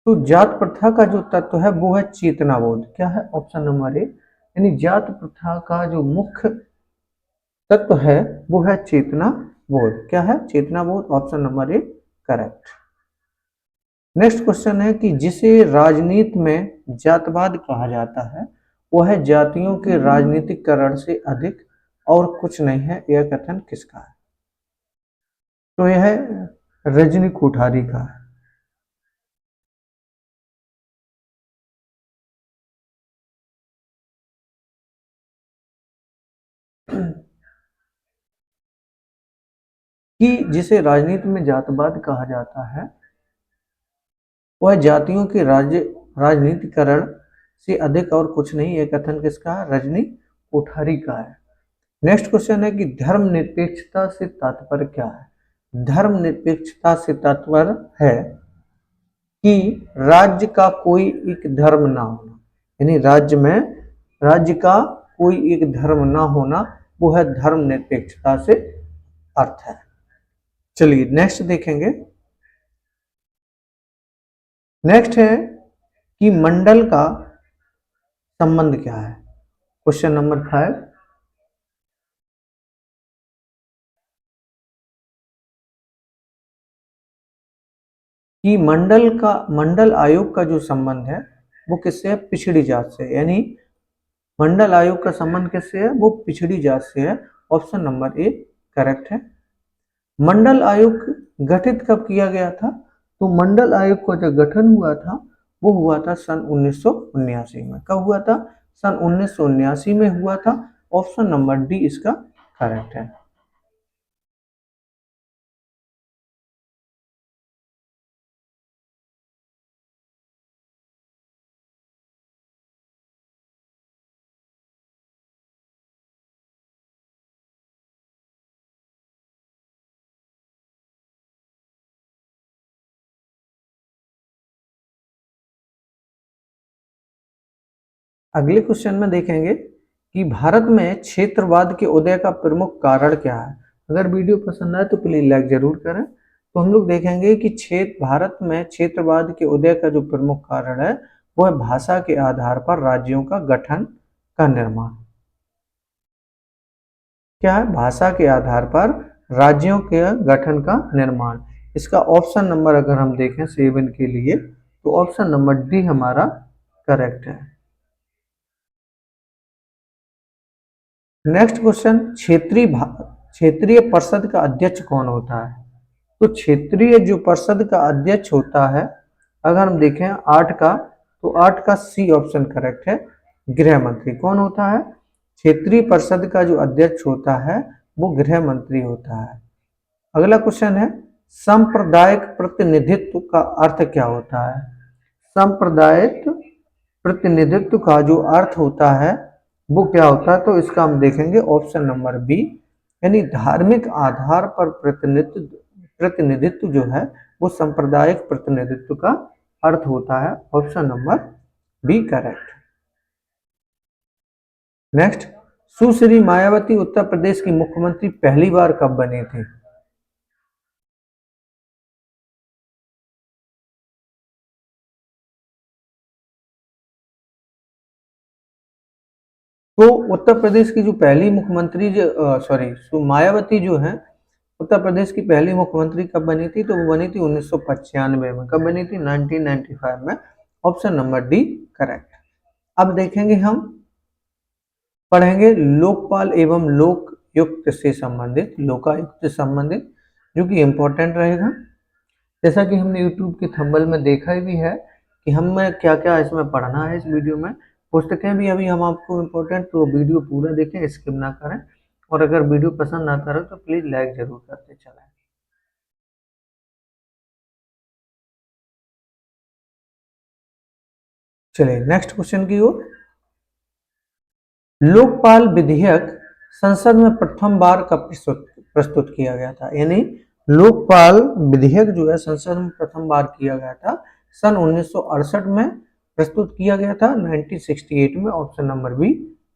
तो जात प्रथा का जो तत्व है वो है चेतनाबोध। क्या है? ऑप्शन नंबर ए, यानी जात प्रथा का जो मुख्य तत्व है वो है चेतना बोध। क्या है? चेतना बोध। Option number A correct. Next question है कि जिसे राजनीति में जातवाद कहा जाता है वह जातियों के राजनीतिकरण से अधिक और कुछ नहीं है, यह कथन किसका है? तो यह है रजनी कोठारी का है। कि जिसे राजनीति में जातवाद कहा जाता है वह जातियों के राजनीतिकरण से अधिक और कुछ नहीं, यह कथन किसका है? रजनी कोठारी का है। नेक्स्ट क्वेश्चन है कि धर्मनिरपेक्षता से तात्पर्य क्या है? धर्मनिरपेक्षता से तात्पर्य है कि राज्य का कोई एक धर्म ना होना, यानी राज्य का कोई एक धर्म ना होना, वो है धर्मनिरपेक्षता से अर्थ है। चलिए नेक्स्ट देखेंगे। नेक्स्ट है कि मंडल का संबंध क्या है? Question number 5। कि मंडल आयोग का जो संबंध है वो किससे है? पिछड़ी जात से। यानी मंडल आयोग का संबंध किससे है? वो पिछड़ी जात से है। ऑप्शन नंबर ए करेक्ट है। मंडल आयोग गठित कब किया गया था? तो मंडल आयोग का जो गठन हुआ था वो हुआ था सन 1979 में। कब हुआ था? सन 1979 में हुआ था। ऑप्शन नंबर डी इसका करेक्ट है। अगले क्वेश्चन में देखेंगे कि भारत में क्षेत्रवाद के उदय का प्रमुख कारण क्या है? अगर वीडियो पसंद आए तो प्लीज लाइक जरूर करें। तो हम लोग देखेंगे कि भारत में क्षेत्रवाद के उदय का जो प्रमुख कारण है वो है भाषा के आधार पर राज्यों का गठन का निर्माण। क्या है? भाषा के आधार पर राज्यों के गठन का निर्माण। इसका ऑप्शन नंबर अगर हम देखें 7 के लिए तो ऑप्शन नंबर डी हमारा करेक्ट है। नेक्स्ट क्वेश्चन, क्षेत्रीय परिषद का अध्यक्ष कौन होता है? तो क्षेत्रीय जो परिषद का अध्यक्ष होता है अगर हम देखें 8 का तो 8 का सी ऑप्शन करेक्ट है, गृह मंत्री। कौन होता है? क्षेत्रीय परिषद का जो अध्यक्ष होता है वो गृह मंत्री होता है। अगला क्वेश्चन है सांप्रदायिक प्रतिनिधित्व का अर्थ क्या होता है? सांप्रदायिक प्रतिनिधित्व का जो अर्थ होता है वो क्या होता है? तो इसका हम देखेंगे ऑप्शन नंबर बी, यानी धार्मिक आधार पर प्रतिनिधित्व जो है वो सांप्रदायिक प्रतिनिधित्व का अर्थ होता है। Option number B correct. Next, सुश्री मायावती उत्तर प्रदेश की मुख्यमंत्री पहली बार कब बनी थी? तो उत्तर प्रदेश की जो पहली मुख्यमंत्री मायावती जो है उत्तर प्रदेश की पहली मुख्यमंत्री कब बनी थी? तो वो बनी थी 1995 में। कब बनी थी? 1995 में। Option number D correct. अब देखेंगे हम पढ़ेंगे लोकपाल एवं लोकायुक्त से संबंधित जो कि इम्पोर्टेंट रहेगा। जैसा कि हमने यूट्यूब के थंबनेल में देखा भी है कि हमें क्या क्या इसमें पढ़ना है। इस वीडियो में पुस्तकें भी अभी हम आपको इम्पोर्टेंट, तो वीडियो पूरा देखें, स्किप ना करें। और अगर वीडियो पसंद आता रहे तो प्लीज लाइक जरूर करते चलें। चलिए नेक्स्ट क्वेश्चन की ओर। लोकपाल विधेयक संसद में प्रथम बार कब प्रस्तुत किया गया था? यानी लोकपाल विधेयक जो है संसद में प्रथम बार किया गया था सन 1968 में प्रस्तुत किया गया था, 1968 में। ऑप्शन नंबर बी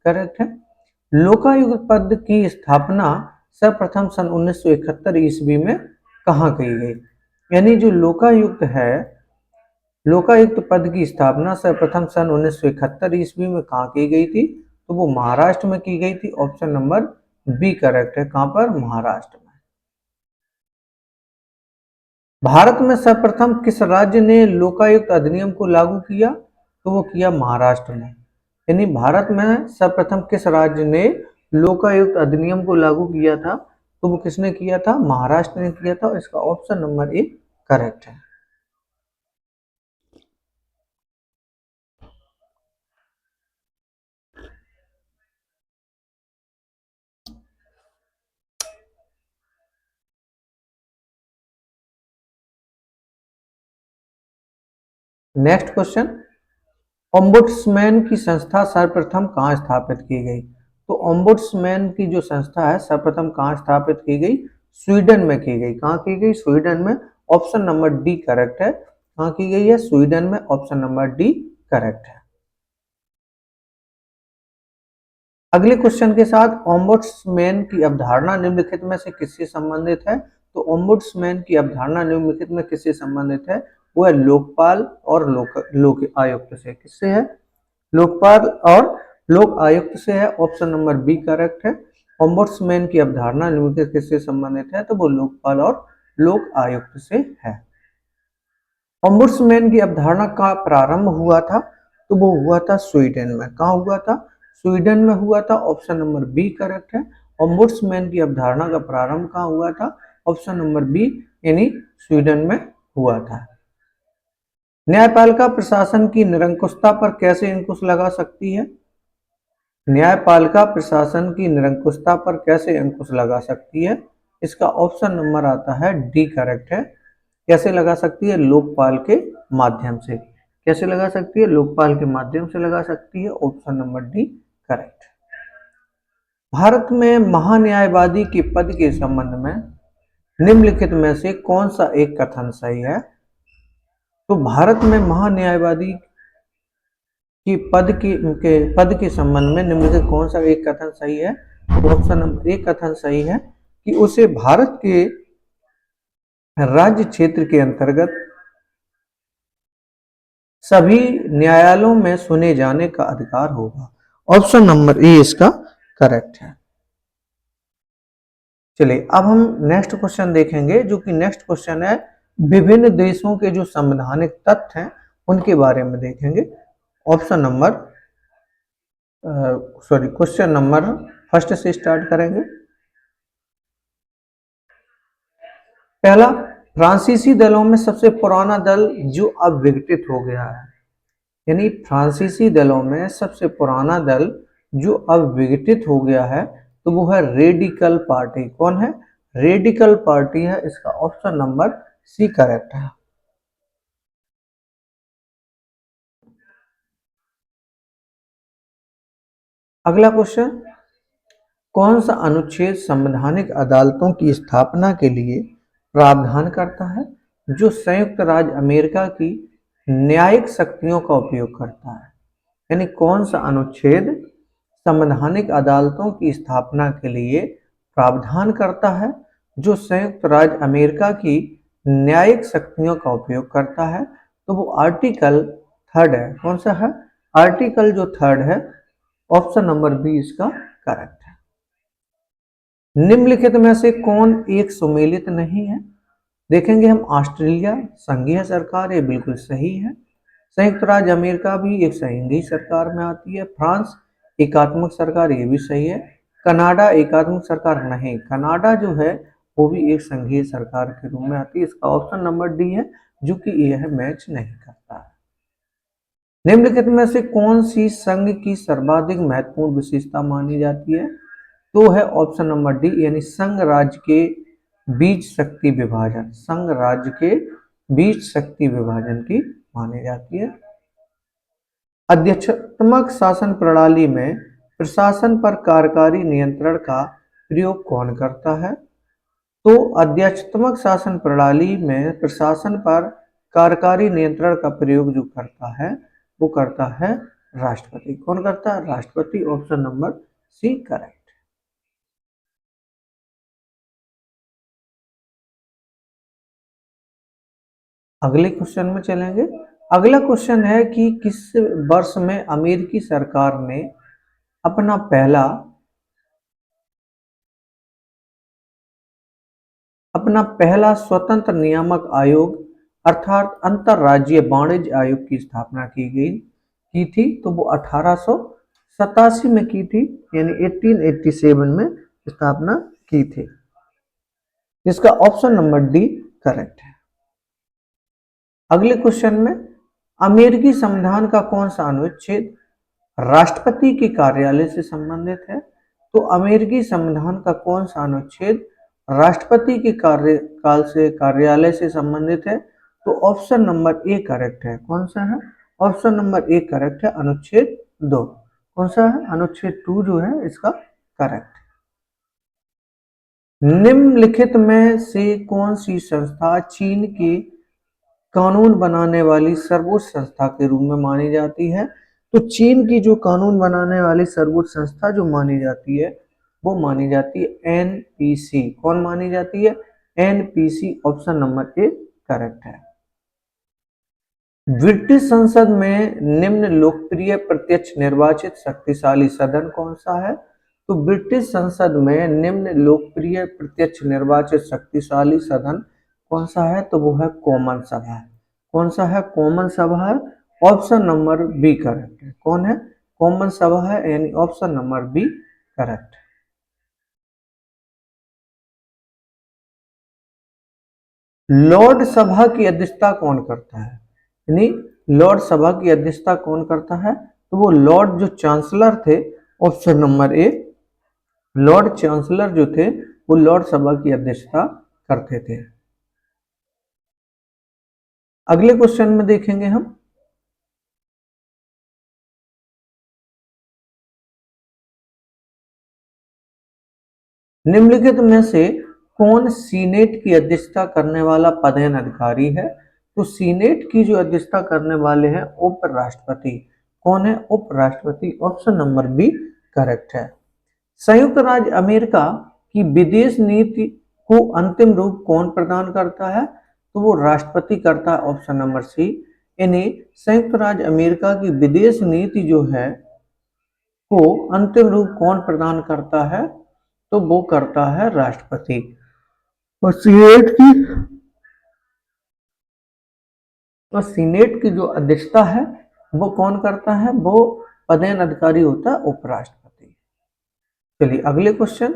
करेक्ट है। लोकायुक्त पद की स्थापना सर्वप्रथम सन 1971 ईस्वी में कहाँ की गई? यानी जो लोकायुक्त है लोकायुक्त पद की स्थापना सर्वप्रथम सन 1971 ईस्वी में कहाँ की गई थी? तो वो महाराष्ट्र में की गई थी। ऑप्शन नंबर बी करेक्ट है। कहां पर? महाराष्ट्र में। भारत में सर्वप्रथम किस राज्य ने लोकायुक्त अधिनियम को लागू किया? तो वो किया महाराष्ट्र में। यानी भारत में सर्वप्रथम किस राज्य ने लोकायुक्त अधिनियम को लागू किया था? तो वो किसने किया था? महाराष्ट्र ने किया था। इसका ऑप्शन नंबर ए करेक्ट है। नेक्स्ट क्वेश्चन, ओम्बुड्समैन की संस्था सर्वप्रथम कहाँ स्थापित की गई? तो ओम्बुड्समैन की जो संस्था है सर्वप्रथम कहाँ स्थापित की गई? स्वीडन में की गई। कहाँ की गई? स्वीडन में। ऑप्शन नंबर डी करेक्ट है। कहाँ की गई है? स्वीडन में। ऑप्शन नंबर डी करेक्ट है। अगले क्वेश्चन के साथ, ओम्बुड्समैन की अवधारणा निम्नलिखित में से किससे संबंधित है? तो ओम्बुड्समैन की अवधारणा निम्नलिखित में किससे संबंधित है? वो है लोकपाल और लोक आयुक्त से। किससे है? लोकपाल और लोक आयुक्त से है। ऑप्शन नंबर बी करेक्ट है। ओम्बुड्समैन की अवधारणा निम्नलिखित किससे संबंधित है? तो वो लोकपाल और लोक आयुक्त से है। ओम्बुड्समैन की अवधारणा का प्रारंभ हुआ था? तो वो हुआ था स्वीडन में। कहाँ हुआ था? स्वीडन में हुआ था। ऑप्शन नंबर बी करेक्ट है। ओम्बुड्समैन की अवधारणा का प्रारंभ कहाँ हुआ था? ऑप्शन नंबर बी, यानी स्वीडन में हुआ था। न्यायपालिका प्रशासन की निरंकुशता पर कैसे अंकुश लगा सकती है? न्यायपालिका प्रशासन की निरंकुशता पर कैसे अंकुश लगा सकती है? इसका ऑप्शन नंबर आता है डी करेक्ट है। कैसे लगा सकती है? लोकपाल के माध्यम से। कैसे लगा सकती है? लोकपाल के माध्यम से लगा सकती है। Option number D correct. Bharat में महान्यायवादी के पद के संबंध में निम्नलिखित में से कौन सा एक कथन सही है? तो भारत में महान्यायवादी कि पद के संबंध में निम्नलिखित कौन सा एक कथन सही है? तो ऑप्शन नंबर एक कथन सही है कि उसे भारत के राज्य क्षेत्र के अंतर्गत सभी न्यायालयों में सुने जाने का अधिकार होगा। ऑप्शन नंबर ए इसका करेक्ट है। चलिए अब हम नेक्स्ट क्वेश्चन देखेंगे, जो कि नेक्स्ट क्वेश्चन है विभिन्न देशों के जो संवैधानिक तथ्य हैं उनके बारे में देखेंगे। Option number question number first से स्टार्ट करेंगे। पहला, फ्रांसीसी दलों में सबसे पुराना दल जो अब विघटित हो गया है, यानी फ्रांसीसी दलों में सबसे पुराना दल जो अब विघटित हो गया है, तो वो है रेडिकल पार्टी। कौन है? रेडिकल पार्टी है। इसका ऑप्शन नंबर सी करेक्ट है। अगला क्वेश्चन, कौन सा अनुच्छेद संवैधानिक अदालतों की स्थापना के लिए प्रावधान करता है जो संयुक्त राज्य अमेरिका की न्यायिक शक्तियों का उपयोग करता है? यानी कौन सा अनुच्छेद संवैधानिक अदालतों की स्थापना के लिए प्रावधान करता है जो संयुक्त राज्य अमेरिका की न्यायिक शक्तियों का उपयोग करता है? तो वो आर्टिकल थर्ड है। कौन सा है? आर्टिकल जो थर्ड है। ऑप्शन नंबर बी इसका करेक्ट है। निम्नलिखित में से कौन एक सुमेलित नहीं है? देखेंगे हम। ऑस्ट्रेलिया संघीय सरकार, ये बिल्कुल सही है। संयुक्त राज्य अमेरिका भी एक संघीय सरकार में आती है। फ्रांस एकात्मक सरकार, ये भी सही है। कनाडा एकात्मक सरकार नहीं, कनाडा जो है वो भी एक संघीय सरकार के रूप में आती है। इसका ऑप्शन नंबर डी है, जो कि यह मैच नहीं करता है। निम्नलिखित में से कौन सी संघ की सर्वाधिक महत्वपूर्ण विशेषता मानी जाती है? तो है ऑप्शन नंबर डी, यानी संघ राज्य के बीच शक्ति विभाजन। संघ राज्य के बीच शक्ति विभाजन की मानी जाती है। अध्यक्षात्मक शासन प्रणाली में प्रशासन पर कार्यकारी नियंत्रण का प्रयोग कौन करता है? तो अध्यक्षात्मक शासन प्रणाली में प्रशासन पर कार्यकारी नियंत्रण का प्रयोग जो करता है वो करता है राष्ट्रपति। कौन करता है? राष्ट्रपति। Option number C correct. अगले क्वेश्चन में चलेंगे। अगला क्वेश्चन है कि किस वर्ष में अमेरिकी सरकार ने अपना पहला स्वतंत्र नियामक आयोग अर्थात अंतरराज्यीय वाणिज्य आयोग की स्थापना की थी। तो वो 1887 में की थी, यानी 1887 में स्थापना की थी। इसका ऑप्शन नंबर डी करेक्ट है। अगले क्वेश्चन में अमेरिकी संविधान का कौन सा अनुच्छेद राष्ट्रपति के कार्यालय से संबंधित है? तो अमेरिकी संविधान का कौन सा अनुच्छेद राष्ट्रपति के कार्यालय से संबंधित है? तो ऑप्शन नंबर ए करेक्ट है। कौन सा है? ऑप्शन नंबर ए करेक्ट है, अनुच्छेद 2। कौन सा है? अनुच्छेद 2 जो है इसका करेक्ट। निम्नलिखित में से कौन सी संस्था चीन के कानून बनाने वाली सर्वोच्च संस्था के रूप में मानी जाती है? तो चीन की जो कानून बनाने वाली सर्वोच्च संस्था जो मानी जाती है वो मानी जाती है एनपीसी। कौन मानी जाती है? NPC. Option number A correct है। ब्रिटिश संसद में निम्न लोकप्रिय प्रत्यक्ष निर्वाचित शक्तिशाली सदन कौन सा है? तो ब्रिटिश संसद में निम्न लोकप्रिय प्रत्यक्ष निर्वाचित शक्तिशाली सदन कौन सा है? तो वो है कॉमन सभा। कौन सा है? कॉमन सभा है। ऑप्शन नंबर बी करेक्ट है। कौन है? कॉमन सभा है, यानी option number B correct. Lord सभा की अध्यक्षता कौन करता है? यानी लॉर्ड सभा की अध्यक्षता कौन करता है? तो वो लॉर्ड जो चांसलर थे, option number A, Lord chancellor जो थे वो लॉर्ड सभा की अध्यक्षता करते थे। अगले क्वेश्चन में देखेंगे हम, निम्नलिखित में से कौन सीनेट की अध्यक्षता करने वाला पदेन अधिकारी है? तो सीनेट की जो अध्यक्षता करने वाले हैं उपराष्ट्रपति। कौन है? उपराष्ट्रपति। ऑप्शन नंबर बी करेक्ट है। संयुक्त राज्य अमेरिका की विदेश नीति को अंतिम रूप कौन प्रदान करता है? तो वो राष्ट्रपति करता है। Option number C. यानी संयुक्त राज्य अमेरिका की विदेश नीति जो है को अंतिम रूप कौन प्रदान करता है? तो वो करता है राष्ट्रपति। और सीनेट की जो अध्यक्षता है वो कौन करता है? वो पदेन अधिकारी होता है उपराष्ट्रपति। चलिए अगले क्वेश्चन,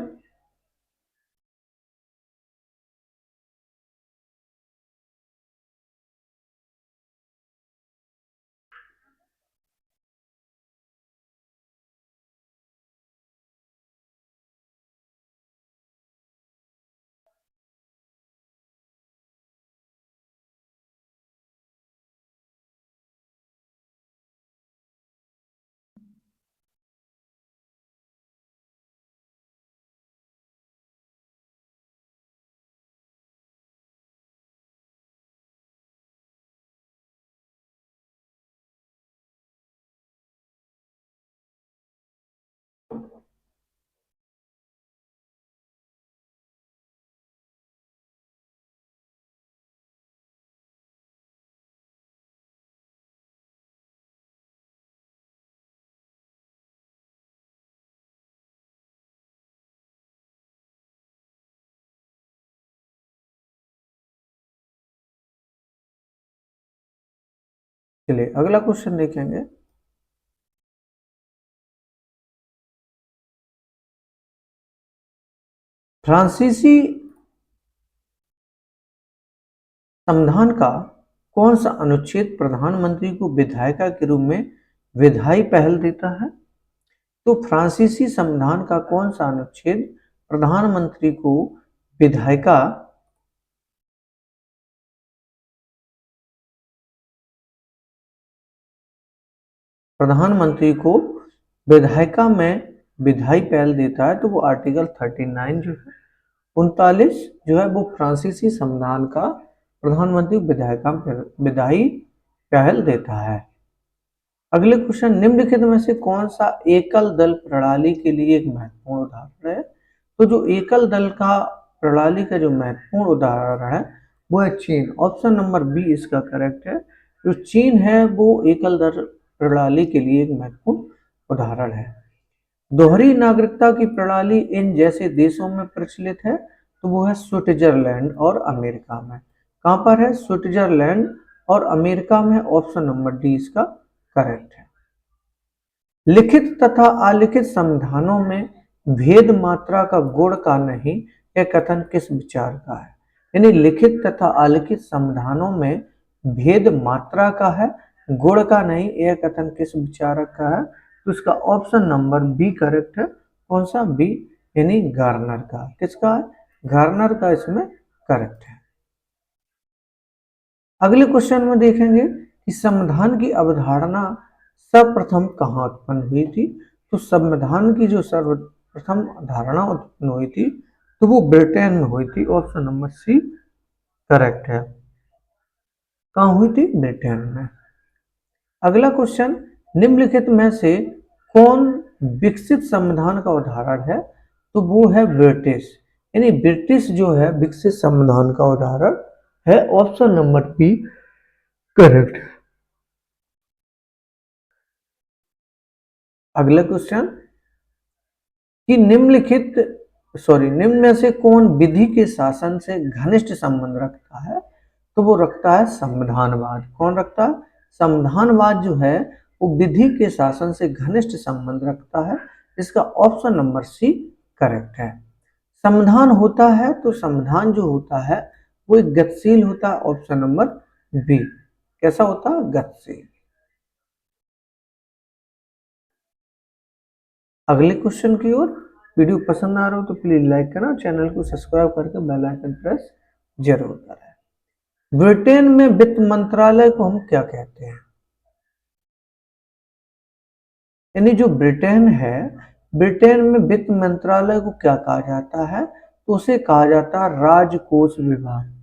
चलिए अगला क्वेश्चन देखेंगे। फ्रांसीसी संविधान का कौन सा अनुच्छेद प्रधानमंत्री को विधायिका के रूप में विधायी पहल देता है? तो फ्रांसीसी संविधान का कौन सा अनुच्छेद प्रधानमंत्री को विधायिका विधायिका में विधायी पहल देता है? तो वो आर्टिकल 39 जो है 39 जो है वो फ्रांसीसी संविधान का प्रधानमंत्री विधायी पहल देता है। अगले क्वेश्चन, निम्नलिखित में से कौन सा एकल दल प्रणाली के लिए एक महत्वपूर्ण उदाहरण है? तो जो एकल दल का प्रणाली का जो महत्वपूर्ण उदाहरण है वो है चीन। ऑप्शन नंबर बी इसका करेक्ट है। जो चीन है वो एकल दर प्रणाली के लिए एक महत्वपूर्ण उदाहरण है। दोहरी नागरिकता की प्रणाली इन जैसे देशों में प्रचलित है, तो वो है स्विट्जरलैंड और अमेरिका में। कहाँ पर है? स्विट्जरलैंड और अमेरिका में। ऑप्शन नंबर डी इसका करेक्ट है। लिखित तथा अलिखित संविधानों में भेद मात्रा का गुण का नहीं, यह कथन किस विचार का है? यानी लिखित तथा अलिखित संविधानों में भेद मात्रा का है, गुण का नहीं, यह कथन किस विचारक का है? तो इसका ऑप्शन नंबर बी करेक्ट है। कौन सा? बी, यानी गार्नर का। किसका है? गार्नर का इसमें करेक्ट है। अगले क्वेश्चन में देखेंगे कि संविधान की अवधारणा सर्वप्रथम कहाँ उत्पन्न हुई थी? तो संविधान की जो सर्वप्रथम धारणा उत्पन्न हुई थी तो वो ब्रिटेन में हुई थी। ऑप्शन नंबर सी करेक्ट है। कहाँ हुई थी? ब्रिटेन में। अगला क्वेश्चन, निम्नलिखित में से कौन विकसित संविधान का उदाहरण है? तो वो है ब्रिटिश, यानी ब्रिटिश जो है विकसित संविधान का उदाहरण है। ऑप्शन नंबर बी करेक्ट है। अगला क्वेश्चन कि निम्न में से कौन विधि के शासन से घनिष्ठ संबंध रखता है? तो वो रखता है संविधानवाद। कौन रखता है? संविधानवाद जो है वो विधि के शासन से घनिष्ठ संबंध रखता है। इसका ऑप्शन नंबर सी करेक्ट है। संविधान होता है तो संविधान जो होता है वो एक गतिशील होता है। Option number B. कैसा होता है? गतिशील। अगले क्वेश्चन की ओर। वीडियो पसंद आ रहा हो तो प्लीज लाइक करना, चैनल को सब्सक्राइब करके बेल आइकन प्रेस जरूर करें। ब्रिटेन में वित्त मंत्रालय को हम क्या कहते हैं? यानी जो ब्रिटेन है, ब्रिटेन में वित्त मंत्रालय को क्या कहा जाता है? तो उसे कहा जाता है राजकोष विभाग।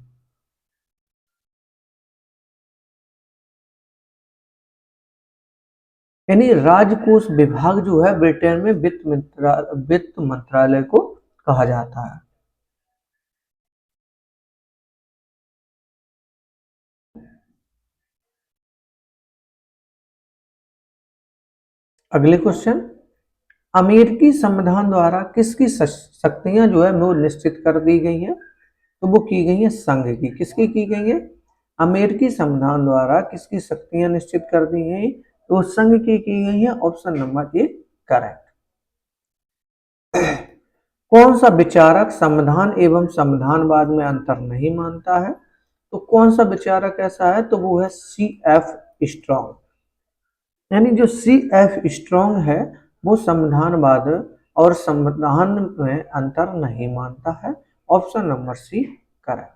यानी राजकोष विभाग जो है ब्रिटेन में वित्त मंत्रालय को कहा जाता है। अगले क्वेश्चन, अमेरिकी संविधान द्वारा किसकी शक्तियां जो है वो निश्चित कर दी गई हैं? तो वो की गई है संघ की। किसकी की गई है? अमेरिकी संविधान द्वारा किसकी शक्तियां निश्चित कर दी गई? तो संघ की गई है। Option number A correct. कौन सा विचारक संविधान एवं संविधानवाद में अंतर नहीं मानता है? तो कौन सा विचारक ऐसा है? तो वो है सी एफ स्ट्रॉन्ग। यानी जो सी एफ स्ट्रॉन्ग है वो संविधानवाद और संविधान में अंतर नहीं मानता है। Option number C correct.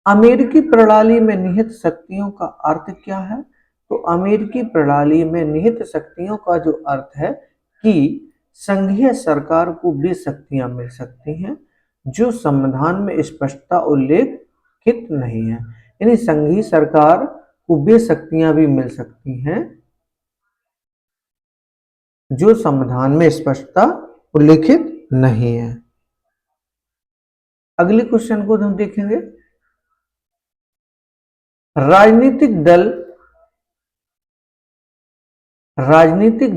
अमेरिकी प्रणाली में निहित शक्तियों का अर्थ क्या है? तो अमेरिकी प्रणाली में निहित शक्तियों का जो अर्थ है कि संघीय सरकार को वे शक्तियां मिल सकती हैं जो संविधान में स्पष्टता उल्लेखित नहीं है। यानी संघीय सरकार को वे शक्तियां भी मिल सकती हैं जो संविधान में स्पष्टता उल्लेखित नहीं है। अगले क्वेश्चन को हम देखेंगे। राजनीतिक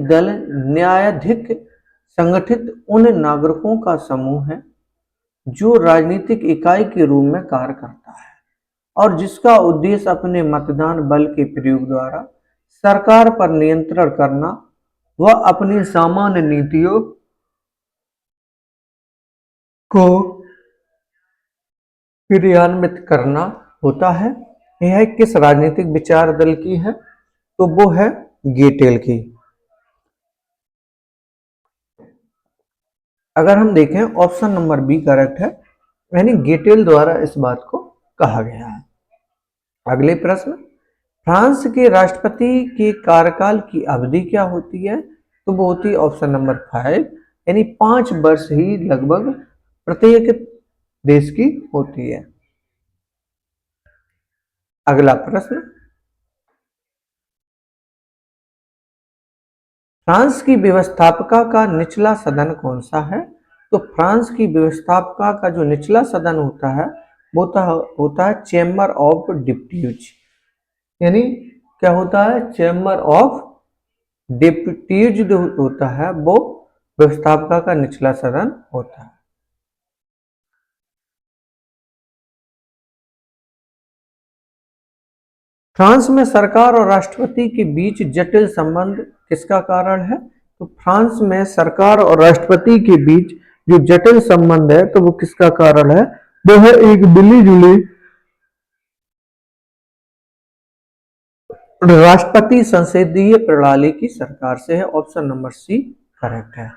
दल न्यायाधिक संगठित उन नागरिकों का समूह है जो राजनीतिक इकाई के रूप में कार्य करता है और जिसका उद्देश्य अपने मतदान बल के प्रयोग द्वारा सरकार पर नियंत्रण करना व अपनी सामान्य नीतियों को क्रियान्वित करना होता है। यह किस राजनीतिक विचार दल की है? तो वो है गेटेल की। अगर हम देखें ऑप्शन नंबर बी करेक्ट है, यानी गेटेल द्वारा इस बात को कहा गया है। अगले प्रश्न, फ्रांस के राष्ट्रपति के कार्यकाल की अवधि क्या होती है? तो वो होती है ऑप्शन नंबर 5, यानी 5 वर्ष ही लगभग प्रत्येक देश की होती है। अगला प्रश्न, फ्रांस की व्यवस्थापिका का निचला सदन कौन सा है? तो फ्रांस की व्यवस्थापिका का जो निचला सदन होता है वो होता है चैम्बर ऑफ डिप्यूटीज। यानी क्या होता है, चैम्बर ऑफ डिप्यूटीज जो होता है वो व्यवस्थापिका का निचला सदन होता है। फ्रांस में सरकार और राष्ट्रपति के बीच जटिल संबंध किसका कारण है? तो फ्रांस में सरकार और राष्ट्रपति के बीच जो जटिल संबंध है तो वो किसका कारण है? वो है एक मिली जुली राष्ट्रपति संसदीय प्रणाली की सरकार से है। ऑप्शन नंबर सी करेक्ट है।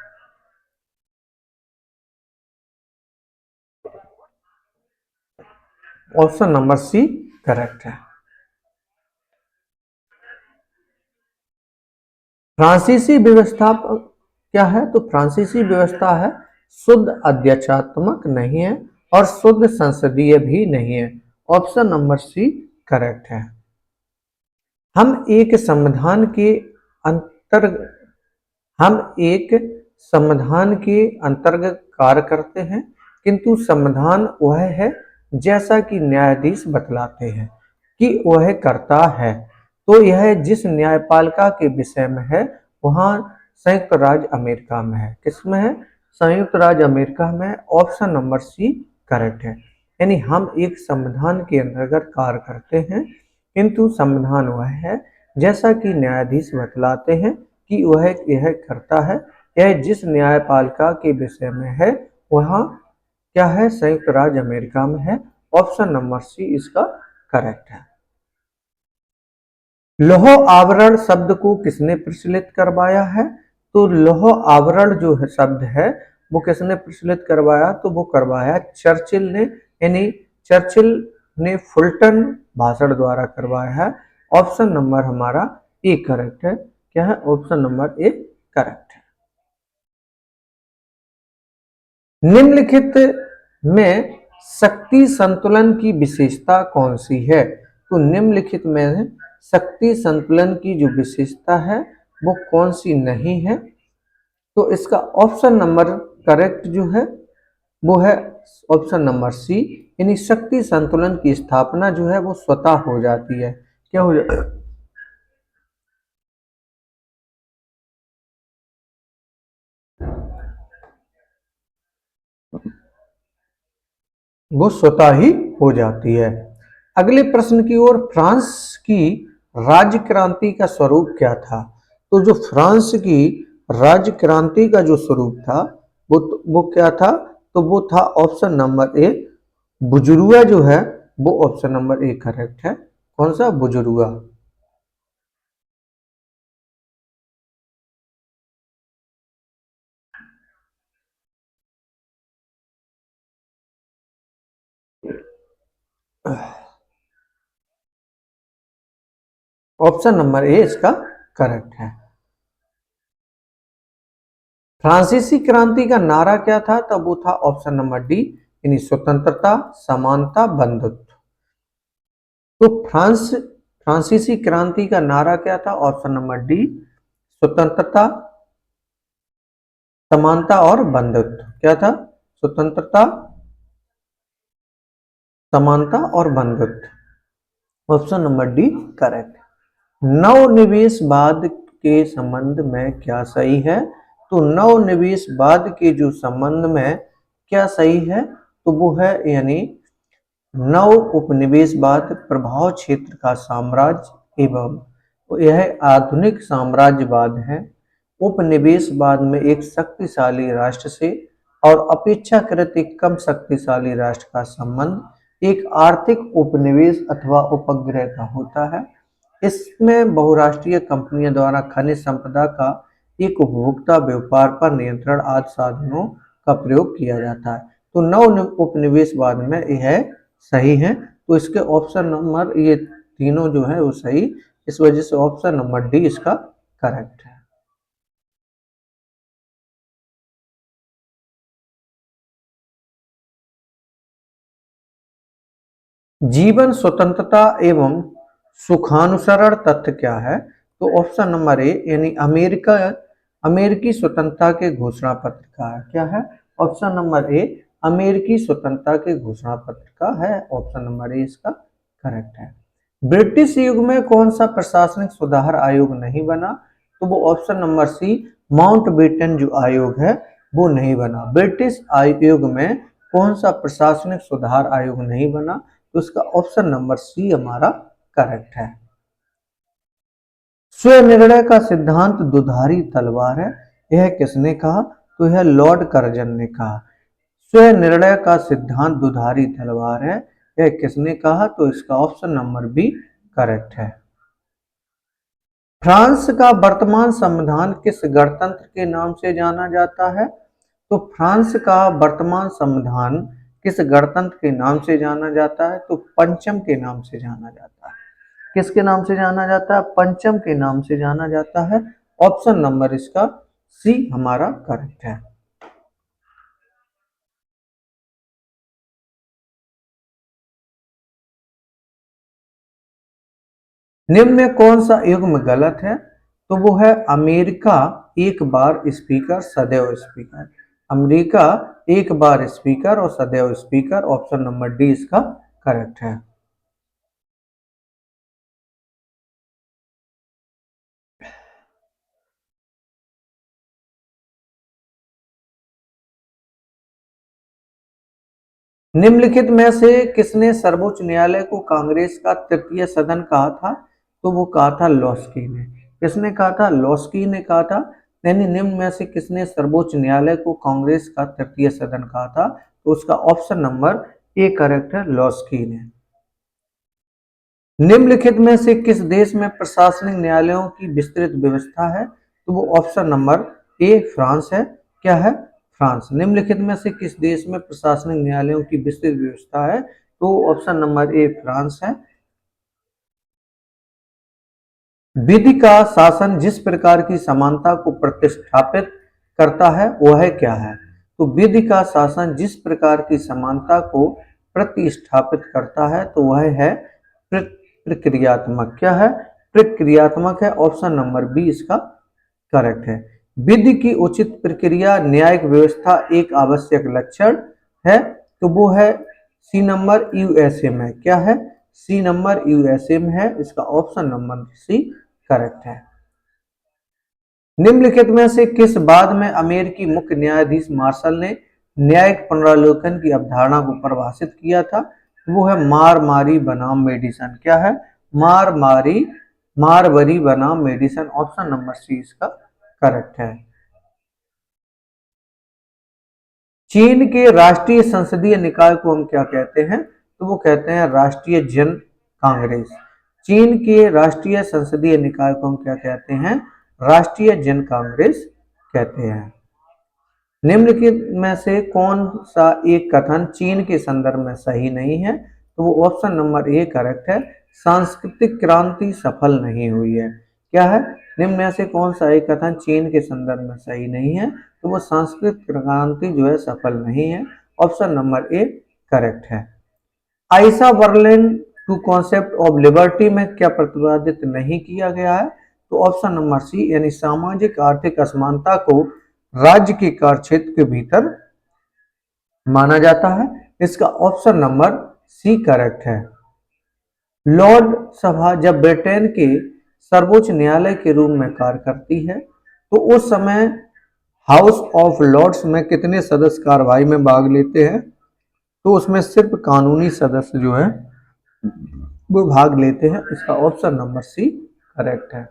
ऑप्शन नंबर सी करेक्ट है। फ्रांसीसी व्यवस्था क्या है? तो फ्रांसीसी व्यवस्था है शुद्ध अध्यक्षात्मक नहीं है और शुद्ध संसदीय भी नहीं है। ऑप्शन नंबर सी करेक्ट है। हम एक संविधान के अंतर्गत हम एक संविधान के अंतर्गत कार्य करते हैं, किंतु संविधान वह है जैसा कि न्यायाधीश बतलाते हैं कि वह करता है। तो यह जिस न्यायपालिका के विषय में है वहाँ संयुक्त राज्य अमेरिका में है। किसमें है? संयुक्त राज्य अमेरिका में। ऑप्शन नंबर सी करेक्ट है। यानी हम एक संविधान के अंतर्गत कार्य करते हैं, किंतु संविधान वह है जैसा कि न्यायाधीश बतलाते हैं कि वह यह करता है। यह जिस न्यायपालिका के विषय में है वहाँ क्या है? संयुक्त राज्य अमेरिका में है। ऑप्शन नंबर सी इसका करेक्ट है। लौह आवरण शब्द को किसने प्रचलित करवाया है? तो लौह आवरण जो है शब्द है वो किसने प्रचलित करवाया? तो वो करवाया चर्चिल ने, यानी चर्चिल ने फुलटन भाषण द्वारा करवाया है। ऑप्शन नंबर हमारा ए करेक्ट है। क्या है? ऑप्शन नंबर ए करेक्ट है। निम्नलिखित में शक्ति संतुलन की विशेषता कौन सी है? तो निम्नलिखित में शक्ति संतुलन की जो विशेषता है वो कौन सी नहीं है? तो इसका ऑप्शन नंबर करेक्ट जो है वो है ऑप्शन नंबर सी, यानी शक्ति संतुलन की स्थापना जो है वो स्वतः हो जाती है। क्या हो जाता है? वो स्वतः ही हो जाती है। अगले प्रश्न की ओर, फ्रांस की राज्य क्रांति का स्वरूप क्या था? तो जो फ्रांस की राज्य क्रांति का जो स्वरूप था वो क्या था? तो वो था ऑप्शन नंबर ए बुजुर्गा जो है वो ऑप्शन नंबर ए करेक्ट है। कौन सा? बुजुर्गा। ऑप्शन नंबर ए इसका करेक्ट है। फ्रांसीसी क्रांति का नारा क्या था? तब वो था ऑप्शन नंबर डी, यानी स्वतंत्रता, समानता, बंधुत्व। तो फ्रांसीसी क्रांति का नारा क्या था? ऑप्शन नंबर डी, स्वतंत्रता, समानता और बंधुत्व। क्या था? स्वतंत्रता, समानता और बंधुत्व। Option number D correct. नवनिवेशवाद के संबंध में क्या सही है? तो नवनिवेशवाद के जो संबंध में क्या सही है? तो वो है यानी नव उपनिवेशवाद प्रभाव क्षेत्र का साम्राज्य एवं यह आधुनिक साम्राज्यवाद है। उपनिवेशवाद में एक शक्तिशाली राष्ट्र से और अपेक्षाकृत एक कम शक्तिशाली राष्ट्र का संबंध एक आर्थिक उपनिवेश अथवा उपग्रह का होता है। इसमें बहुराष्ट्रीय कंपनियों द्वारा खनिज संपदा का एक उपभोक्ता व्यापार पर नियंत्रण आदि साधनों का प्रयोग किया जाता है। तो नव उपनिवेशवाद में यह सही है। तो इसके ऑप्शन नंबर ये तीनों जो है वो सही, इस वजह से ऑप्शन नंबर डी इसका करेक्ट है। जीवन स्वतंत्रता एवं सुखानुसरण तथ्य क्या है? तो ऑप्शन नंबर ए, यानी अमेरिकी स्वतंत्रता के घोषणा पत्र का है। क्या है? ऑप्शन नंबर ए अमेरिकी स्वतंत्रता के घोषणा पत्र का है। ऑप्शन नंबर ए इसका करेक्ट है। ब्रिटिश युग में कौन सा प्रशासनिक सुधार आयोग नहीं बना? तो वो ऑप्शन नंबर सी, माउंटबेटन जो आयोग है वो नहीं बना। ब्रिटिश आयोग में कौन सा प्रशासनिक सुधार आयोग नहीं बना? तो इसका ऑप्शन नंबर सी हमारा करेक्ट है। स्वनिर्णय का सिद्धांत दुधारी तलवार है, यह किसने कहा? तो यह लॉर्ड कर्जन ने कहा। स्वनिर्णय का सिद्धांत दुधारी तलवार है, यह किसने कहा? तो इसका ऑप्शन नंबर बी करेक्ट है। फ्रांस का वर्तमान संविधान किस गणतंत्र के नाम से जाना जाता है? तो फ्रांस का वर्तमान संविधान किस गणतंत्र के नाम से जाना जाता है? तो पंचम के नाम से जाना जाता है। किसके नाम से जाना जाता है? पंचम के नाम से जाना जाता है। ऑप्शन नंबर इसका सी हमारा करेक्ट है। निम्न में कौन सा युग्म गलत है? तो वो है अमेरिका एक बार स्पीकर सदैव स्पीकर। अमेरिका एक बार स्पीकर और सदैव स्पीकर, ऑप्शन नंबर डी इसका करेक्ट है। निम्नलिखित में से किसने सर्वोच्च न्यायालय को कांग्रेस का तृतीय सदन कहा था? तो वो कहा था लॉस्की ने। किसने कहा था? लॉस्की ने कहा था। यानी निम्न में से किसने सर्वोच्च न्यायालय को कांग्रेस का तृतीय सदन कहा था? तो उसका ऑप्शन नंबर ए करेक्ट है, लॉस्की ने। निम्नलिखित में से किस देश में प्रशासनिक न्यायालयों की विस्तृत व्यवस्था है? तो वो ऑप्शन नंबर ए फ्रांस है। क्या है? फ्रांस। निम्नलिखित में से किस देश में प्रशासनिक न्यायालयों की विस्तृत व्यवस्था है? तो ऑप्शन नंबर ए फ्रांस है। विधि का शासन जिस प्रकार की समानता को प्रतिस्थापित करता है वह क्या है? तो विधि का शासन जिस प्रकार की समानता को प्रतिस्थापित करता है तो वह है प्रक्रियात्मक। क्या है? प्रक्रियात्मक है। ऑप्शन नंबर बी इसका करेक्ट है। विधि की उचित प्रक्रिया न्यायिक व्यवस्था एक आवश्यक लक्षण है, तो वो है सी नंबर यूएसएम है। क्या है? सी नंबर यूएसएम है। इसका ऑप्शन नंबर सी करेक्ट है। निम्नलिखित में से किस बाद में अमेरिकी मुख्य न्यायाधीश मार्शल ने न्यायिक पुनरावलोकन की अवधारणा को परिभाषित किया था? वो है मार मारी बनाम मेडिसन। क्या है? मार मारी मारवरी बनाम मेडिसन, ऑप्शन नंबर सी इसका करेक्ट है। चीन के राष्ट्रीय संसदीय निकाय को हम क्या कहते हैं? तो वो कहते हैं राष्ट्रीय जन कांग्रेस। चीन के राष्ट्रीय संसदीय निकाय को हम क्या कहते हैं? राष्ट्रीय जन कांग्रेस कहते हैं। निम्नलिखित में से कौन सा एक कथन चीन के संदर्भ में सही नहीं है? तो वो ऑप्शन नंबर ए करेक्ट है, सांस्कृतिक क्रांति सफल नहीं हुई है। क्या है? निम्न में से कौन सा एक कथन चीन के संदर्भ में सही नहीं है? तो वो सांस्कृतिक क्रांति जो है सफल नहीं है। ऑप्शन नंबर ए करेक्ट है। Isaiah Berlin two concept of liberty में क्या प्रतिपादित नहीं किया गया है? तो ऑप्शन नंबर सी, यानी सामाजिक आर्थिक असमानता को राज्य के कार्य क्षेत्र के भीतर माना जाता है। इसका ऑप्शन नंबर सी करेक्ट है। लॉर्ड सभा जब ब्रिटेन के सर्वोच्च न्यायालय के रूप में कार्य करती है तो उस समय हाउस ऑफ लॉर्ड्स में कितने सदस्य कार्रवाई में भाग लेते हैं? तो उसमें सिर्फ कानूनी सदस्य जो है वो भाग लेते हैं। इसका ऑप्शन नंबर सी करेक्ट है।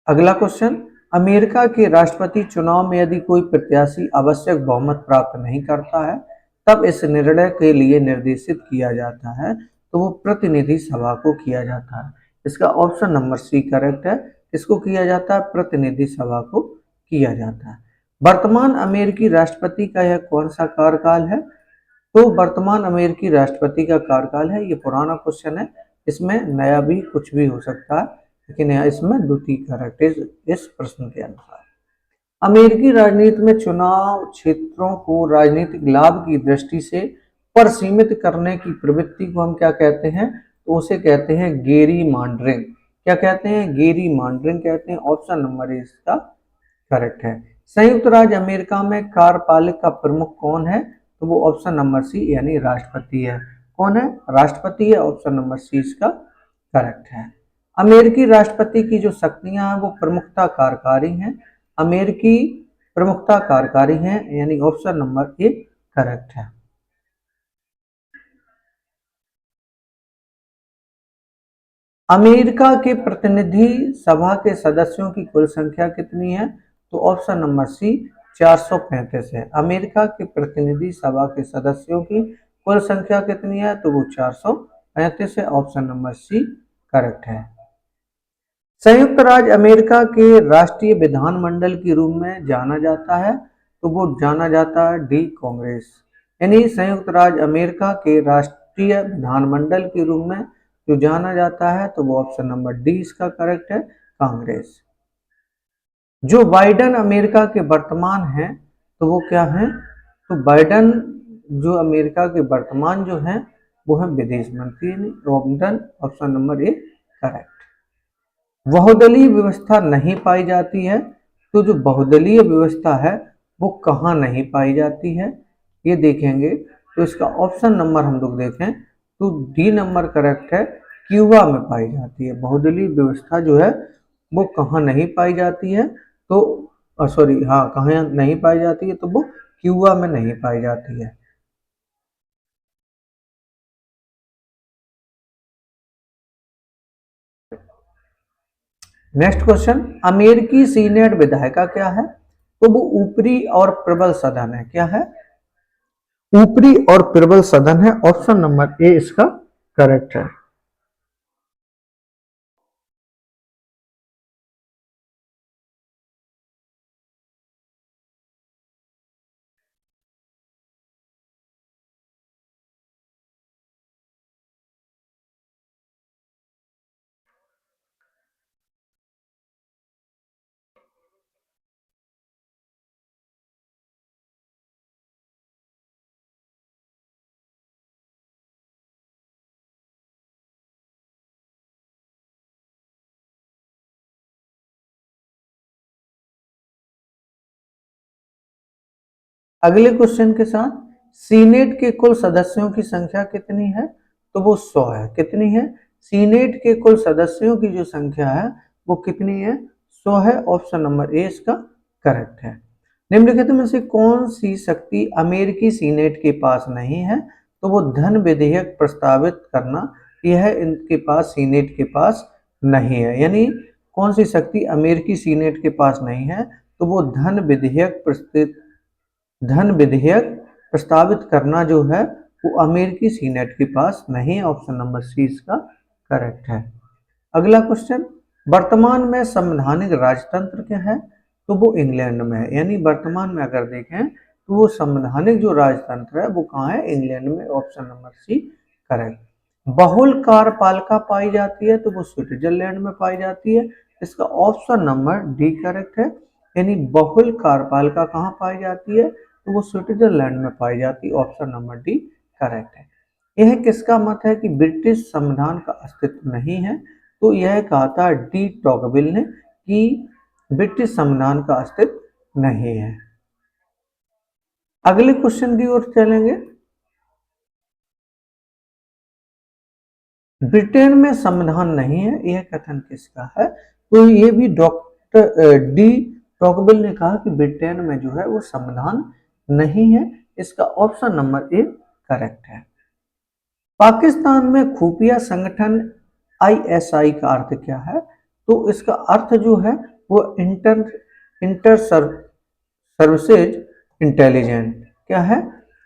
अगला क्वेश्चन, अमेरिका के राष्ट्रपति चुनाव में यदि कोई प्रत्याशी आवश्यक बहुमत प्राप्त नहीं करता है तब इस निर्णय के लिए निर्देशित किया जाता है, तो वो प्रतिनिधि सभा को किया जाता है। इसका ऑप्शन नंबर सी करेक्ट है। इसको किया जाता है, प्रतिनिधि सभा को किया जाता है। वर्तमान अमेरिकी राष्ट्रपति का यह कौन सा कार्यकाल है? तो वर्तमान अमेरिकी राष्ट्रपति का कार्यकाल है, ये पुराना क्वेश्चन है, इसमें नया भी कुछ भी हो सकता है, लेकिन यहाँ इसमें द्वितीय करेक्ट इस प्रश्न के अनुसार। अमेरिकी राजनीति में चुनाव क्षेत्रों को राजनीतिक लाभ की दृष्टि से परसीमित करने की प्रवृत्ति को हम क्या कहते हैं? तो उसे कहते हैं गेरी मॉन्ड्रिंग। क्या कहते हैं? गेरी मॉन्ड्रिंग कहते हैं। ऑप्शन नंबर इसका करेक्ट है। संयुक्त राज्य अमेरिका में कार्यपालिका प्रमुख कौन है? तो वो ऑप्शन नंबर सी यानी राष्ट्रपति है। कौन है? राष्ट्रपति है। ऑप्शन नंबर सी इसका करेक्ट है। अमेरिकी राष्ट्रपति की जो शक्तियां हैं वो प्रमुखता कार्यकारी हैं। अमेरिकी प्रमुखता कार्यकारी हैं यानी ऑप्शन नंबर ए करेक्ट है। अमेरिका के प्रतिनिधि सभा के सदस्यों की कुल संख्या कितनी है? तो ऑप्शन नंबर सी 435 है। अमेरिका के प्रतिनिधि सभा के सदस्यों की कुल संख्या कितनी है? तो वो 435 है। ऑप्शन नंबर सी करेक्ट है। संयुक्त राज्य अमेरिका के राष्ट्रीय विधानमंडल के रूप में जाना जाता है, तो वो जाना जाता है डी कांग्रेस। यानी संयुक्त राज्य अमेरिका के राष्ट्रीय विधानमंडल के रूप में जो जाना जाता है तो वो ऑप्शन नंबर डी इसका करेक्ट है, कांग्रेस। जो बाइडन अमेरिका के वर्तमान हैं तो वो क्या हैं? तो बाइडन जो अमेरिका के वर्तमान जो हैं वो है विदेश मंत्री। Option number A correct. बहुदलीय व्यवस्था नहीं पाई जाती है, तो जो बहुदलीय व्यवस्था है वो कहाँ नहीं पाई जाती है ये देखेंगे। तो इसका ऑप्शन नंबर हम लोग देखें तो डी नंबर करेक्ट है, क्यूबा में पाई जाती है। बहुदलीय व्यवस्था जो है वो कहाँ नहीं पाई जाती है? तो सॉरी हाँ, कहाँ नहीं पाई जाती है? तो वो क्यूबा में नहीं पाई जाती है। नेक्स्ट क्वेश्चन, अमेरिकी सीनेट विधायिका क्या है? तो वो ऊपरी और प्रबल सदन है। क्या है? ऊपरी और प्रबल सदन है। ऑप्शन नंबर ए इसका करेक्ट है। अगले क्वेश्चन के साथ, सीनेट के कुल सदस्यों की संख्या कितनी है? तो वो 100 है। कितनी है? सीनेट के कुल सदस्यों की जो संख्या है वो कितनी है? 100 है। ऑप्शन नंबर ए इसका करेक्ट है। निम्नलिखित में से कौन सी शक्ति अमेरिकी सीनेट के पास नहीं है? तो वो धन विधेयक प्रस्तावित करना, यह इनके पास सीनेट के पास नहीं है। यानी कौन सी शक्ति अमेरिकी सीनेट के पास नहीं है? तो वो धन विधेयक प्रस्तावित करना जो है वो अमेरिकी सीनेट के पास नहीं है। ऑप्शन नंबर सी इसका करेक्ट है। अगला क्वेश्चन, वर्तमान में संवैधानिक राजतंत्र क्या है? तो वो इंग्लैंड में है। यानी वर्तमान में अगर देखें तो वो संवैधानिक जो राजतंत्र है वो कहाँ है? इंग्लैंड में। Option number C correct. बहुल कार्यपालिका पाई जाती है तो वो स्विट्जरलैंड में पाई जाती है। इसका ऑप्शन नंबर डी करेक्ट है। यानी बहुल कार्यपालिका कहाँ पाई जाती है? तो वो स्विट्जरलैंड में पाई जाती है। ऑप्शन नंबर डी करेक्ट है। यह किसका मत है कि ब्रिटिश संविधान का अस्तित्व नहीं है? तो यह कहा था डी टॉकविल ने कि ब्रिटिश संविधान का अस्तित्व नहीं है। अगले क्वेश्चन की ओर चलेंगे। ब्रिटेन में संविधान नहीं है, यह कथन किसका है? तो ये भी डॉक्टर डी टॉकविल ने कहा कि ब्रिटेन में जो है वो संविधान नहीं है। इसका ऑप्शन नंबर ए करेक्ट है। पाकिस्तान में खुफिया संगठन आईएसआई का अर्थ क्या है? तो इसका अर्थ जो है वो इंटर सर्विसेज इंटेलिजेंस क्या है?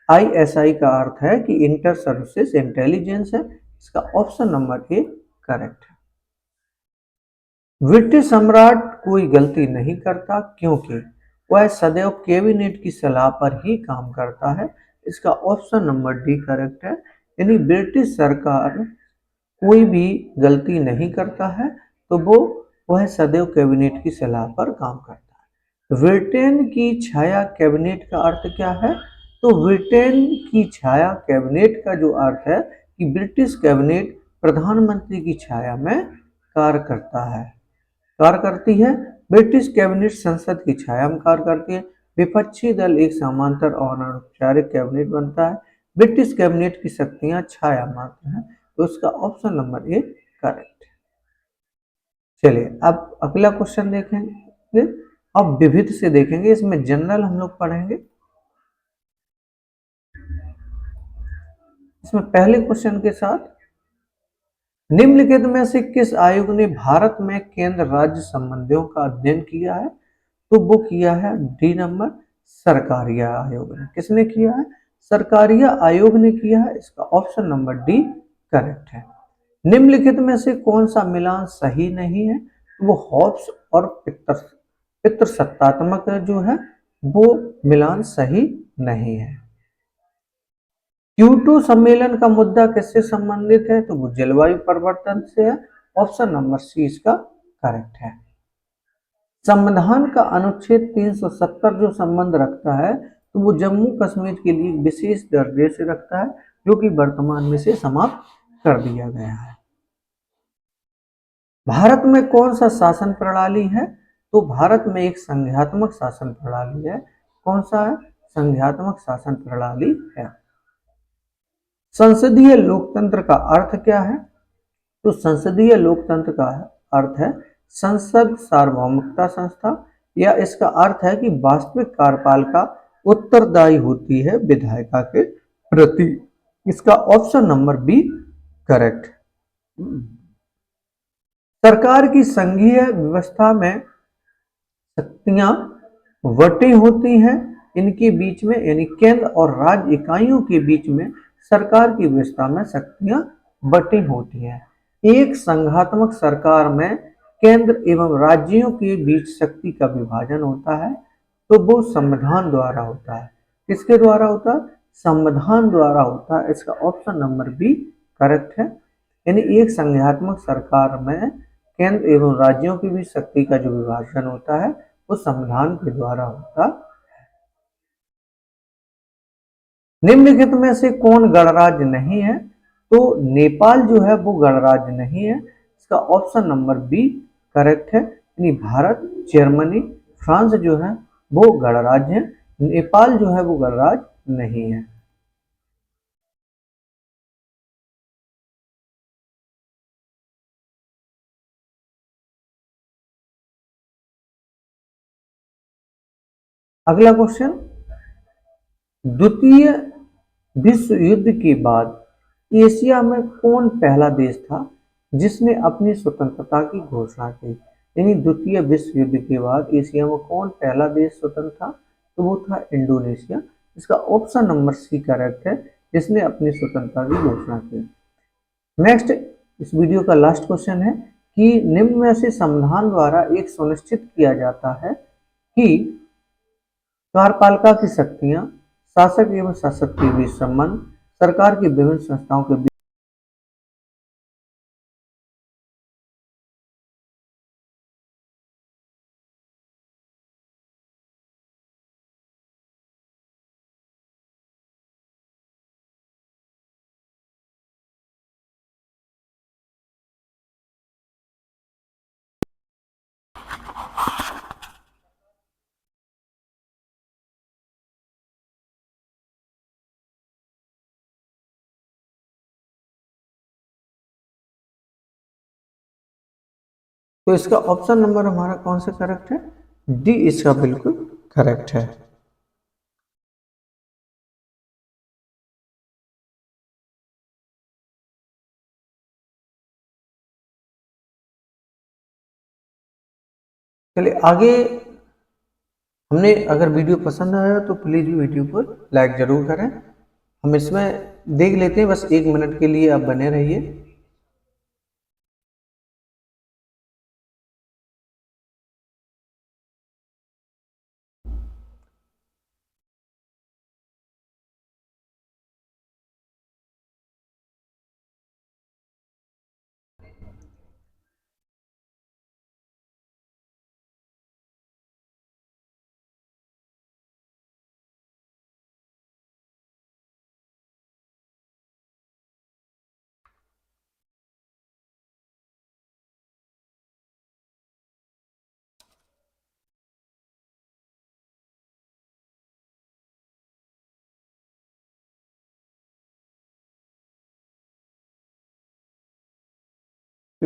आईएसआई का अर्थ है कि इंटर सर्विसेज इंटेलिजेंस है। इसका ऑप्शन नंबर ए करेक्ट है। ब्रिटिश सम्राट कोई गलती नहीं करता क्योंकि वह सदैव कैबिनेट की सलाह पर ही काम करता है। इसका ऑप्शन नंबर डी करेक्ट है। यानी ब्रिटिश सरकार कोई भी गलती नहीं करता है तो वह सदैव कैबिनेट की सलाह पर काम करता है। ब्रिटेन की छाया कैबिनेट का अर्थ क्या है? तो ब्रिटेन की छाया कैबिनेट का जो अर्थ है कि ब्रिटिश कैबिनेट प्रधानमंत्री की छाया में कार्य करता है, कार्य करती है। ब्रिटिश कैबिनेट संसद की छाया में कार्य करती है। विपक्षी दल एक समांतर और अनौपचारिक कैबिनेट बनता है। ब्रिटिश कैबिनेट की शक्तियां छाया मात्र हैं, तो इसका ऑप्शन नंबर ए करेक्ट है। चलिए अब अगला क्वेश्चन देखेंगे। अब विविध से देखेंगे, इसमें जनरल हम लोग पढ़ेंगे। इसमें पहले क्वेश्चन के साथ, निम्नलिखित में से किस आयोग ने भारत में केंद्र राज्य संबंधों का अध्ययन किया है? तो वो किया है डी नंबर, सरकारिया आयोग ने। किसने किया है? सरकारिया आयोग ने किया है। इसका ऑप्शन नंबर डी करेक्ट है। निम्नलिखित में से कौन सा मिलान सही नहीं है? तो वो हॉब्स और पितृसत्तात्मक जो है वो मिलान सही नहीं है। Q2 सम्मेलन का मुद्दा किससे संबंधित है? तो वो जलवायु परिवर्तन से है। ऑप्शन नंबर सी इसका करेक्ट है। संविधान का अनुच्छेद 370 जो संबंध रखता है तो वो जम्मू कश्मीर के लिए विशेष दर्जे से रखता है, जो कि वर्तमान में से समाप्त कर दिया गया है। भारत में कौन सा शासन प्रणाली है? तो भारत में एक संघात्मक शासन प्रणाली है। कौन सा है? संघात्मक शासन प्रणाली है। संसदीय लोकतंत्र का अर्थ क्या है? तो संसदीय लोकतंत्र का अर्थ है संसद सार्वभौमिकता संस्था, या इसका अर्थ है कि वास्तविक कार्यपालिका उत्तरदायी होती है विधायिका के प्रति। इसका ऑप्शन नंबर बी करेक्ट। सरकार की संघीय व्यवस्था में शक्तियां बटी होती हैं इनके बीच में, यानी केंद्र और राज्य इकाइयों के बीच में सरकार की व्यवस्था में शक्तियां बटी होती हैं। एक संघात्मक सरकार में केंद्र एवं राज्यों के बीच शक्ति का विभाजन होता है, तो वो संविधान द्वारा होता है। किसके द्वारा होता है? संविधान द्वारा होता है। इसका ऑप्शन नंबर बी करेक्ट है। यानी एक संघात्मक सरकार में केंद्र एवं राज्यों के बीच शक्ति का जो विभाजन होता है वो संविधान के द्वारा होता है। निम्नलिखित में से कौन गणराज्य नहीं है? तो नेपाल जो है वो गणराज्य नहीं है। इसका ऑप्शन नंबर बी करेक्ट है। यानी भारत, जर्मनी, फ्रांस जो है वो गणराज्य है, नेपाल जो है वो गणराज्य नहीं है। अगला क्वेश्चन, द्वितीय विश्व युद्ध के बाद एशिया में कौन पहला देश था जिसने अपनी स्वतंत्रता की घोषणा की? यानी द्वितीय विश्व युद्ध के बाद एशिया में कौन पहला देश स्वतंत्र था? तो वो था इंडोनेशिया। इसका ऑप्शन नंबर सी करेक्ट है, जिसने अपनी स्वतंत्रता की घोषणा की। नेक्स्ट, इस वीडियो का लास्ट क्वेश्चन है कि निम्न में से संविधान द्वारा एक सुनिश्चित किया जाता है कि कार्यपालिका की शक्तियां, शासक एवं शासक के बीच संबंध, सरकार की विभिन्न संस्थाओं के बीच। तो इसका ऑप्शन नंबर हमारा कौन सा करेक्ट है? डी इसका बिल्कुल करेक्ट है। चलिए आगे, हमने अगर वीडियो पसंद आया तो प्लीज वीडियो को लाइक जरूर करें। हम इसमें देख लेते हैं, बस 1 मिनट के लिए आप बने रहिए।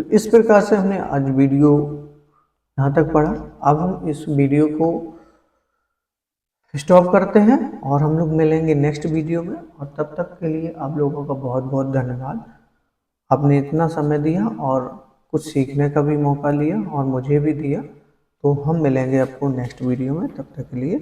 तो इस प्रकार से हमने आज वीडियो यहाँ तक पढ़ा। अब हम इस वीडियो को स्टॉप करते हैं और हम लोग मिलेंगे नेक्स्ट वीडियो में, और तब तक के लिए आप लोगों का बहुत बहुत धन्यवाद। आपने इतना समय दिया और कुछ सीखने का भी मौका लिया और मुझे भी दिया। तो हम मिलेंगे आपको नेक्स्ट वीडियो में, तब तक के लिए।